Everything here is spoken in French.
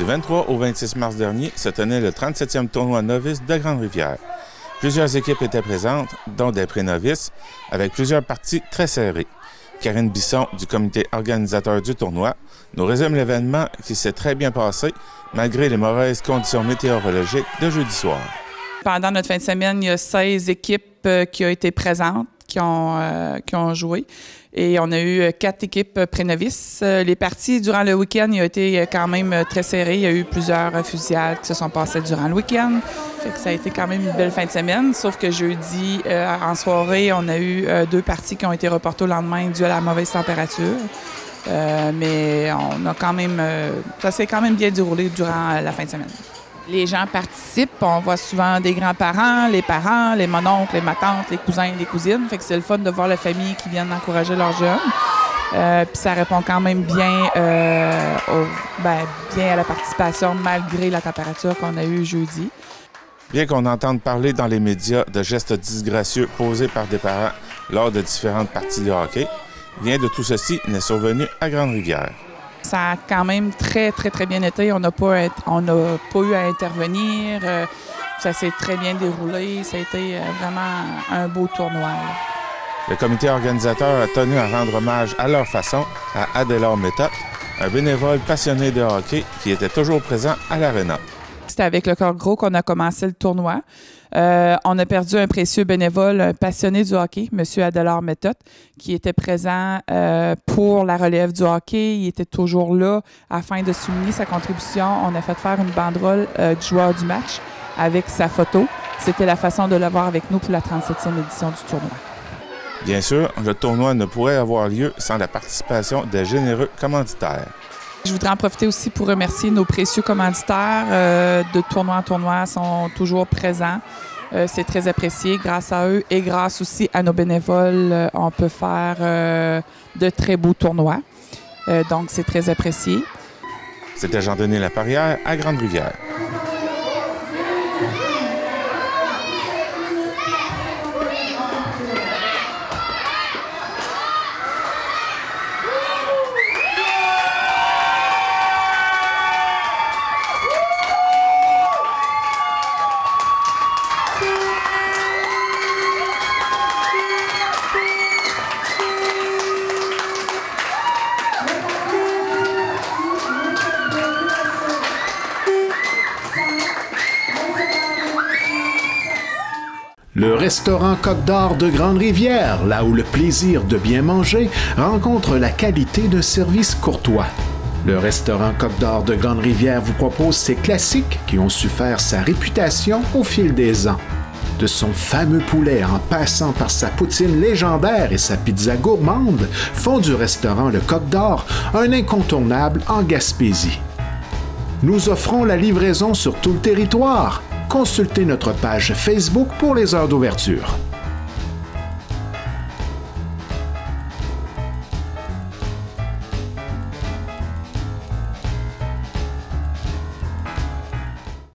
Du 23 au 26 mars dernier se tenait le 37e tournoi novice de Grande-Rivière. Plusieurs équipes étaient présentes, dont des pré-novices, avec plusieurs parties très serrées. Karine Bisson, du comité organisateur du tournoi, nous résume l'événement qui s'est très bien passé, malgré les mauvaises conditions météorologiques de jeudi soir. Pendant notre fin de semaine, il y a 16 équipes qui ont été présentes, qui ont joué. Et on a eu 4 équipes pré-novices. Les parties durant le week-end, il a été quand même très serré. Il y a eu plusieurs fusillades qui se sont passées durant le week-end. Fait que ça a été quand même une belle fin de semaine. Sauf que jeudi, en soirée, on a eu 2 parties qui ont été reportées au lendemain dû à la mauvaise température. Mais on a quand même, ça s'est quand même bien déroulé durant la fin de semaine. Les gens participent, on voit souvent des grands-parents, les mononcles, les matantes, les cousins, les cousines. Fait que c'est le fun de voir la famille qui vient encourager leurs jeunes. Puis ça répond quand même bien, bien à la participation malgré la température qu'on a eue jeudi. Bien qu'on entende parler dans les médias de gestes disgracieux posés par des parents lors de différentes parties de hockey, rien de tout ceci n'est survenu à Grande-Rivière. Ça a quand même très bien été. On n'a pas eu à intervenir. Ça s'est très bien déroulé. Ça a été vraiment un beau tournoi. Le comité organisateur a tenu à rendre hommage à leur façon à Adélard Méthode, un bénévole passionné de hockey qui était toujours présent à l'aréna. C'était avec le Cœur Gros qu'on a commencé le tournoi. On a perdu un précieux bénévole, un passionné du hockey, M. Adélard Méthode, qui était présent pour la relève du hockey. Il était toujours là afin de souligner sa contribution. On a fait faire une banderole du joueur du match avec sa photo. C'était la façon de l'avoir avec nous pour la 37e édition du tournoi. Bien sûr, le tournoi ne pourrait avoir lieu sans la participation des généreux commanditaires. Je voudrais en profiter aussi pour remercier nos précieux commanditaires de tournoi en tournoi, sont toujours présents. C'est très apprécié. Grâce à eux et grâce aussi à nos bénévoles, on peut faire de très beaux tournois. Donc, c'est très apprécié. C'était Jean-Denis Laparrière à Grande-Rivière. Le restaurant Côte d'Or de Grande-Rivière, là où le plaisir de bien manger rencontre la qualité d'un service courtois. Le restaurant Côte d'Or de Grande-Rivière vous propose ses classiques qui ont su faire sa réputation au fil des ans. De son fameux poulet en passant par sa poutine légendaire et sa pizza gourmande, font du restaurant Le Côte d'Or un incontournable en Gaspésie. Nous offrons la livraison sur tout le territoire. Consultez notre page Facebook pour les heures d'ouverture.